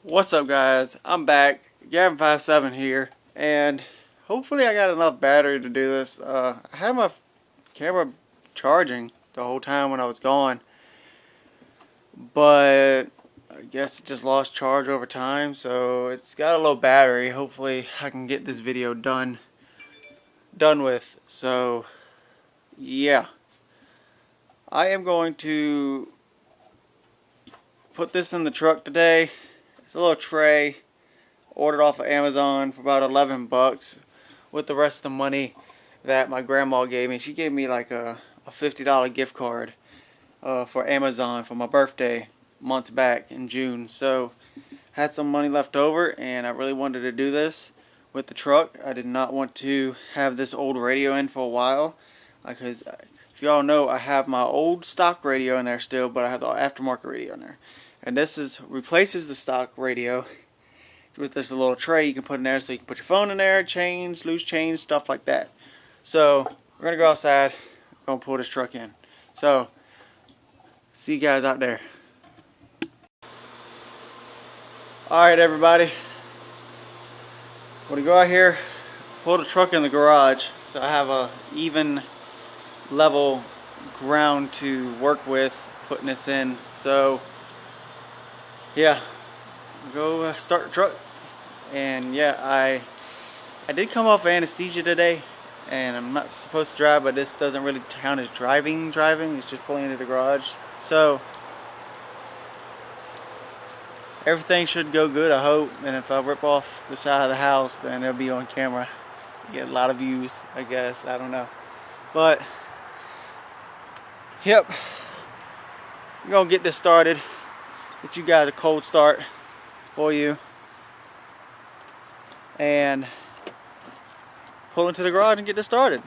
What's up, guys? I'm back. Gavin57 here, and hopefully I got enough battery to do this. I had my camera charging the whole time when I was gone, but I guess it just lost charge over time, so it's got a low battery. Hopefully I can get this video done with. So yeah, I am going to put this in the truck today. It's a little tray. Ordered off of Amazon for about 11 bucks with the rest of the money that my grandma gave me. She gave me like a $50 gift card for Amazon for my birthday months back in June. So had some money left over and I really wanted to do this with the truck. I did not want to have this old radio in for a while because if y'all know, I have my old stock radio in there still, but I have the aftermarket radio in there. And this replaces the stock radio with this little tray you can put in there, so you can put your phone in there, change, loose change, stuff like that. So we're gonna go outside, gonna pull this truck in. So see you guys out there. Alright everybody, I'm gonna go out here, pull the truck in the garage so I have a even level ground to work with putting this in. So yeah, go start the truck. And yeah, I did come off anesthesia today, and I'm not supposed to drive, but this doesn't really count as driving. It's just pulling into the garage. So everything should go good, I hope. And if I rip off the side of the house, then it'll be on camera. Get a lot of views, I guess. I don't know. But yep, we're gonna get this started. Get you guys a cold start for you, and pull into the garage and get this started.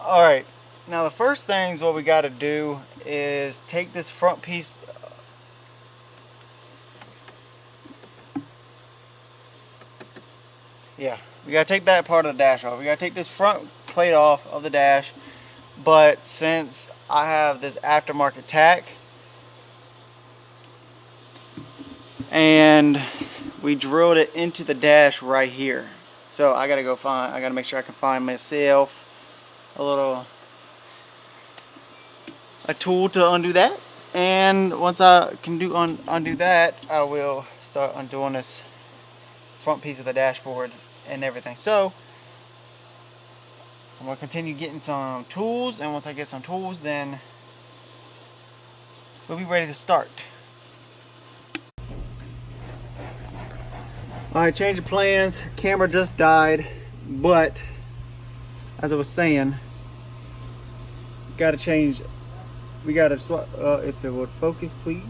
Alright, Now the first things what we got to do is take this front piece. Yeah, we got to take that part of the dash off. We got to take this front plate off of the dash. But since I have this aftermarket tack and we drilled it into the dash right here, so I gotta make sure I can find myself a tool to undo that. And once I can undo that, I will start undoing this front piece of the dashboard and everything. So I'm going to continue getting some tools, and once I get some tools, then we'll be ready to start. Alright, change of plans. Camera just died, but as I was saying, got to change. We got to swap. If it would focus, please.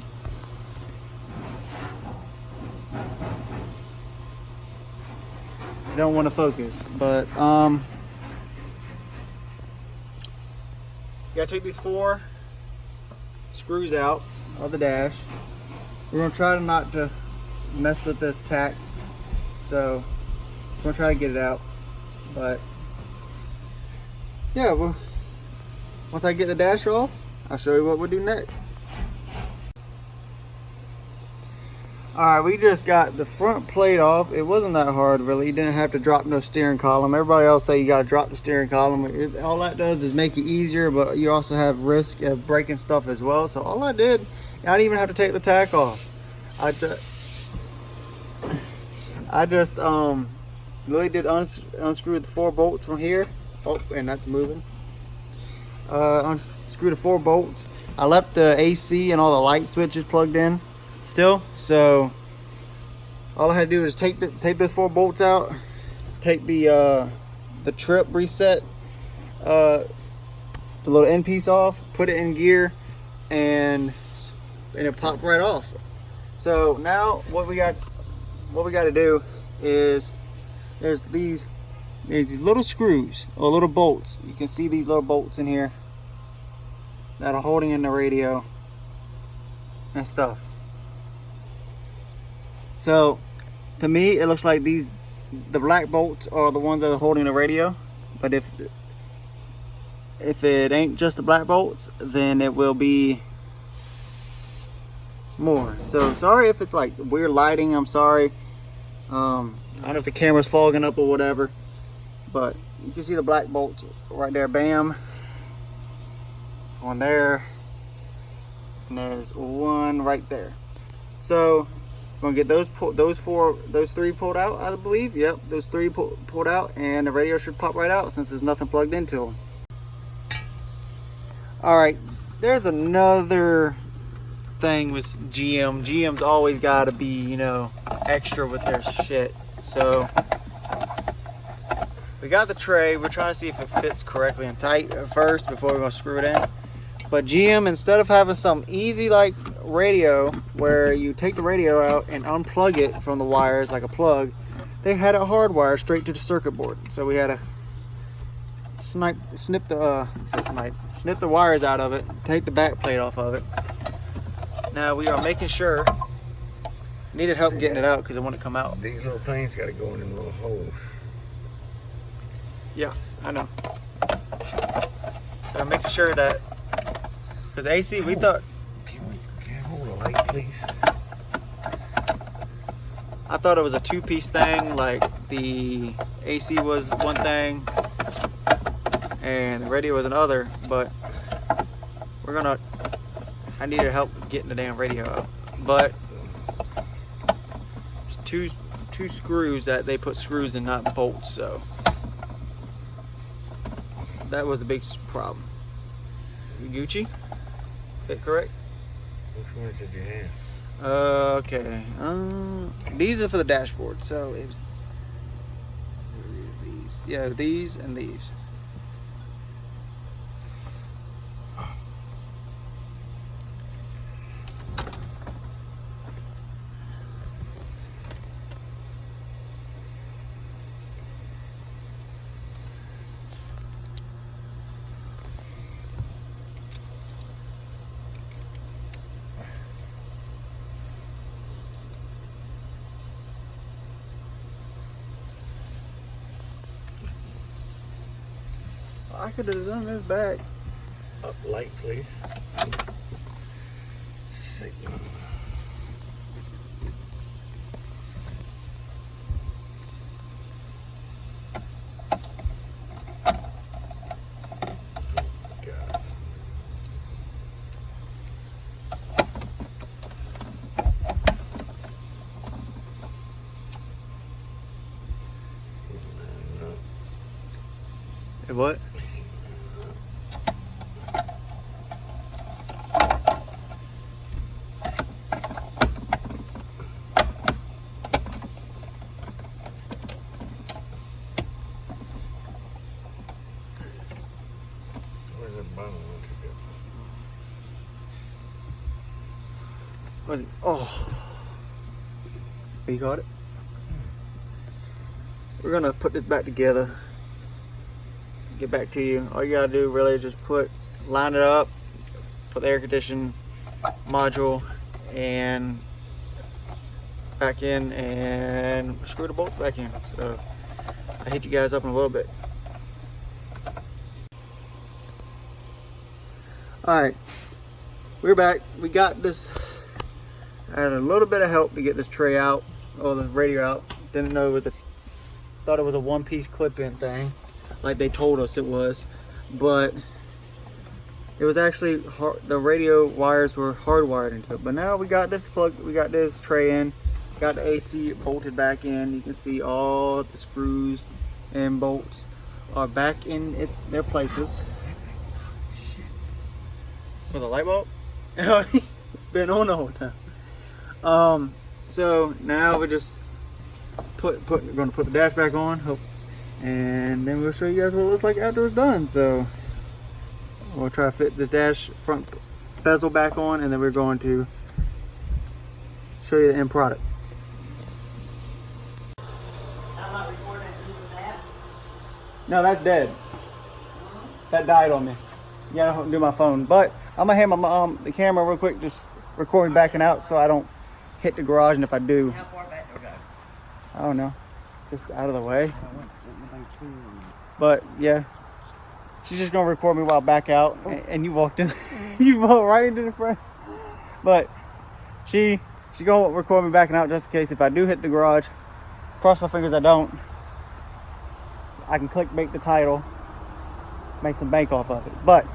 I don't want to focus, but you gotta take these 4 screws out of the dash. We're gonna try not to mess with this tack, so we're gonna try to get it out. But yeah, well, once I get the dash off, I'll show you what we'll do next. Alright, we just got the front plate off. It wasn't that hard, really. You didn't have to drop no steering column. Everybody else say you gotta drop the steering column. All that does is make it easier, but you also have risk of breaking stuff as well. So all I did, I didn't even have to take the tack off. I just really did unscrew the 4 bolts from here. Oh, and that's moving. Unscrew the 4 bolts. I left the AC and all the light switches plugged in still, so all I had to do is take those 4 bolts out, take the trip reset, the little end piece off, put it in gear, and it popped right off. So now what we got to do is there's these little screws or little bolts. You can see these little bolts in here that are holding in the radio and stuff. So to me it looks like the black bolts are the ones that are holding the radio, but if it ain't just the black bolts, then it will be more. So sorry if it's like weird lighting, I'm sorry. I don't know if the camera's fogging up or whatever, but you can see the black bolts right there. Bam, one there, and there's one right there. So we're gonna get those 3 pulled out, I believe. Yep, those 3 pulled out, and the radio should pop right out since there's nothing plugged into them. All right, there's another thing with GM. GM's always got to be, you know, extra with their shit. So we got the tray. We're trying to see if it fits correctly and tight at first before we're gonna screw it in. But GM, instead of having some easy like radio where you take the radio out and unplug it from the wires like a plug, they had it hardwired straight to the circuit board. So we had to snip the wires out of it, take the back plate off of it. Now we are making sure. Needed help getting it out because it wouldn't come out. These little things got to go in them little holes. Yeah, I know. So I'm making sure that, because AC, we thought. Can you hold a light, please? I thought it was a 2-piece thing, like the AC was one thing and the radio was another, but I needed help getting the damn radio out. But two screws that they put screws in, not bolts, so that was the big problem. Gucci? Fit correct? Which ones did you have? Okay. These are for the dashboard, so it was these. Yeah, these and these. I could have done this back. Up light, please. Signal. God. Hey, what? Where's that bottom one to go? Was it? Oh. You got it? We're gonna put this back together. Get back to you. All you gotta do really is just line it up, put the air conditioning module and back in, and screw the bolts back in. So I'll hit you guys up in a little bit. Alright, we're back. We got this. I had a little bit of help to get this tray out, or the radio out. Didn't know it was thought it was a one-piece clip-in thing, like they told us it was, but it was actually the radio wires were hardwired into it. But now we got this tray in, got the AC bolted back in. You can see all the screws and bolts are back in their places. For the light bulb? Been on the whole time. So now we're just gonna put the dash back on, and then we'll show you guys what it looks like after it's done. So we'll try to fit this dash front bezel back on, and then we're going to show you the end product. I'm not recording that. No, that's dead. That died on me. Yeah, I don't do my phone, but I'm gonna hand my mom the camera real quick, just record me backing out so I don't hit the garage, and if I do, How far back do we go? I don't know, just out of the way. But yeah, she's just gonna record me while I back out, and you walked in, you walked right into the front. But she gonna record me backing out just in case if I do hit the garage. Cross my fingers I don't. I can clickbait the title, make some bank off of it. But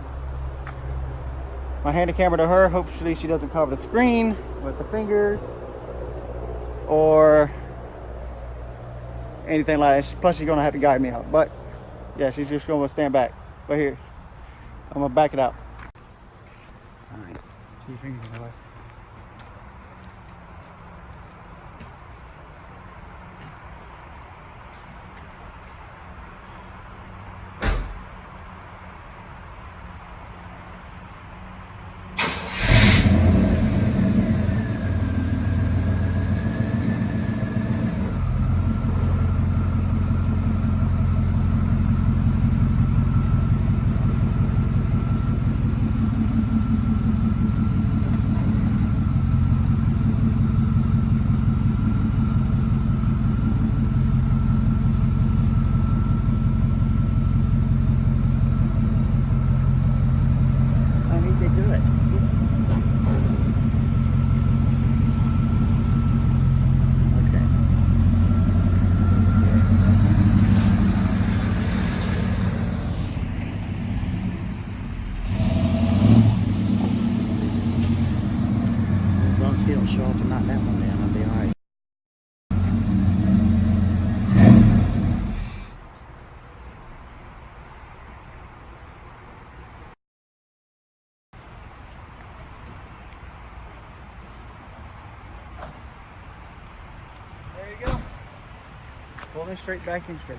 I hand the camera to her. Hopefully she doesn't cover the screen with the fingers or anything like that. Plus she's gonna have to guide me out. But yeah, she's just gonna stand back. But here, I'm gonna back it out. All right, keep your fingers in the way. Show up and knock that one down, I'll be alright. There you go. Pulling straight back in straight.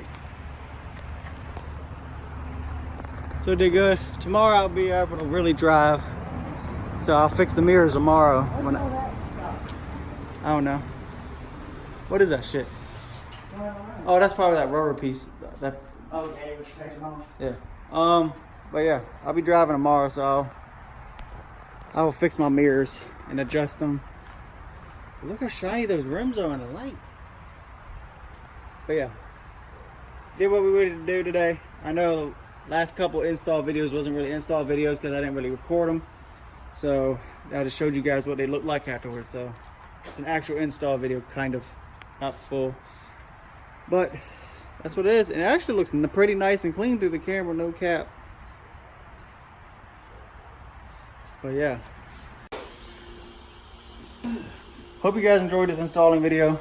So it did good. Tomorrow I'll be able to really drive. So I'll fix the mirrors tomorrow. When I don't know. What is that shit? Oh, that's probably that rubber piece. That. Okay, it was taken off. Yeah. But yeah, I'll be driving tomorrow, so I will fix my mirrors and adjust them. Look how shiny those rims are in the light. But yeah, did what we wanted to do today. I know last couple install videos wasn't really install videos because I didn't really record them. So I just showed you guys what they look like afterwards. So it's an actual install video, kind of, not full. But that's what it is. And it actually looks pretty nice and clean through the camera, no cap. But yeah. Hope you guys enjoyed this installing video.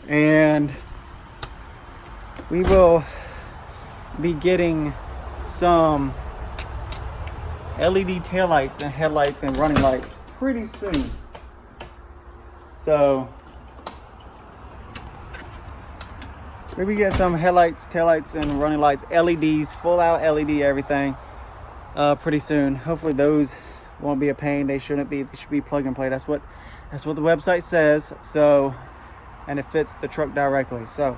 And we will be getting some LED taillights and headlights and running lights pretty soon. So maybe get some headlights, taillights, and running lights, LEDs, full out LED everything pretty soon. Hopefully those won't be a pain. They shouldn't be. They should be plug and play. That's what the website says. So, and it fits the truck directly. So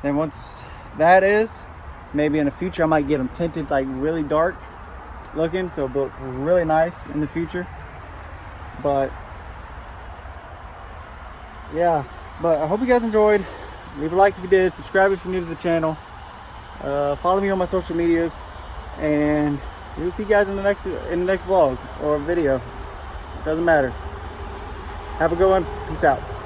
then once that is, maybe in the future I might get them tinted like really dark looking, so it'll look really nice in the future. But yeah, but I hope you guys enjoyed. Leave a like if you did, subscribe if you're new to the channel, follow me on my social medias, and we'll see you guys in the next vlog or video. Doesn't matter. Have a good one. Peace out.